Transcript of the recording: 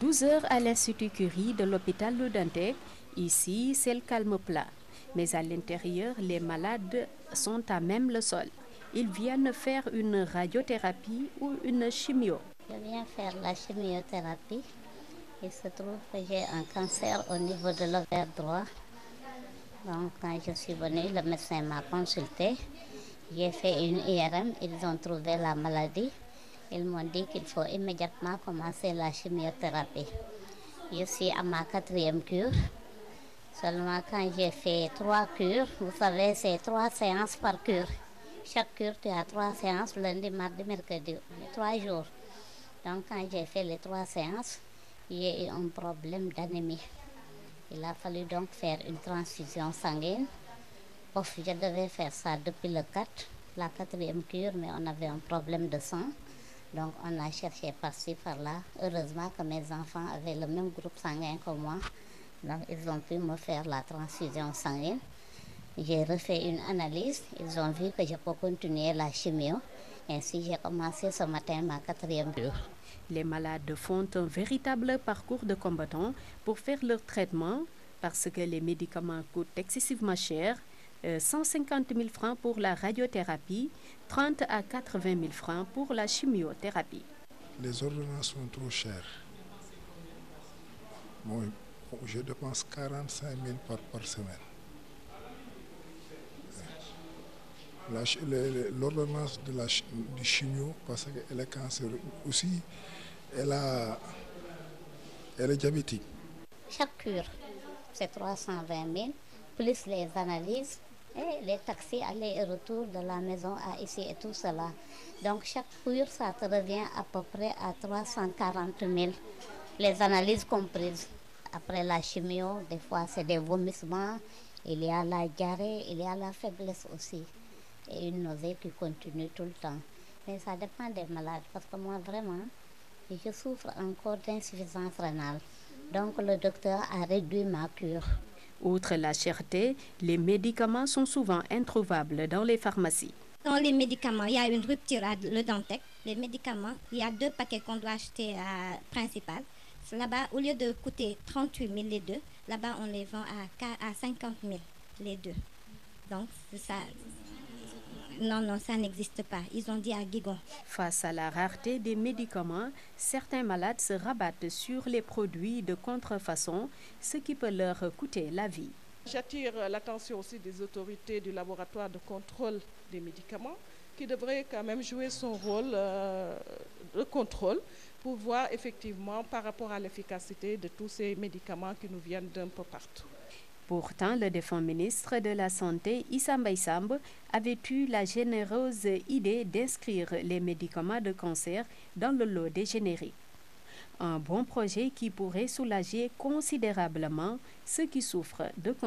12 heures à l'Institut Curie de l'hôpital Le Dantec. Ici, c'est le calme plat. Mais à l'intérieur, les malades sont à même le sol. Ils viennent faire une radiothérapie ou une chimio. Je viens faire la chimiothérapie. Il se trouve que j'ai un cancer au niveau de l'ovaire droit. Donc, quand je suis venue, le médecin m'a consulté. J'ai fait une IRM. Ils ont trouvé la maladie. Ils m'ont dit qu'il faut immédiatement commencer la chimiothérapie. Je suis à ma 4e cure. Seulement quand j'ai fait 3 cures, vous savez, c'est 3 séances par cure. Chaque cure, tu as 3 séances, lundi, mardi, mercredi, 3 jours. Donc quand j'ai fait les 3 séances, j'ai eu un problème d'anémie. Il a fallu donc faire une transfusion sanguine. Je devais faire ça depuis le 4, la 4e cure, mais on avait un problème de sang. Donc on a cherché par-ci, par-là. Heureusement que mes enfants avaient le même groupe sanguin que moi. Donc ils ont pu me faire la transfusion sanguine. J'ai refait une analyse. Ils ont vu que je peux continuer la chimio. Ainsi, j'ai commencé ce matin ma 4e cure. Les malades font un véritable parcours de combattants pour faire leur traitement parce que les médicaments coûtent excessivement cher. 150 000 francs pour la radiothérapie, 30 à 80 000 francs pour la chimiothérapie. Les ordonnances sont trop chères. Moi, je dépense 45 000 par semaine. L'ordonnance du chimio, parce qu'elle est cancéreuse aussi, elle est diabétique. Chaque cure, c'est 320 000, plus les analyses et les taxis aller et retour de la maison à ici et tout cela. Donc chaque cure, ça te revient à peu près à 340 000, les analyses comprises. Après la chimio, des fois c'est des vomissements, il y a la diarrhée, il y a la faiblesse aussi. Et une nausée qui continue tout le temps. Mais ça dépend des malades, parce que moi vraiment, je souffre encore d'insuffisance rénale. Donc le docteur a réduit ma cure. Outre la cherté, les médicaments sont souvent introuvables dans les pharmacies. Dans les médicaments, il y a une rupture à Le Dantec. Les médicaments, il y a 2 paquets qu'on doit acheter à principal. Là-bas, au lieu de coûter 38 000 les deux, là-bas on les vend à 50 000 les deux. Donc ça... Non, ça n'existe pas. Ils ont dit à Guigon. Face à la rareté des médicaments, certains malades se rabattent sur les produits de contrefaçon, ce qui peut leur coûter la vie. J'attire l'attention aussi des autorités du laboratoire de contrôle des médicaments qui devraient quand même jouer son rôle de contrôle pour voir effectivement par rapport à l'efficacité de tous ces médicaments qui nous viennent d'un peu partout. Pourtant, le défunt ministre de la Santé, Issa Mbaye Samb, avait eu la généreuse idée d'inscrire les médicaments de cancer dans le lot des génériques. Un bon projet qui pourrait soulager considérablement ceux qui souffrent de cancer.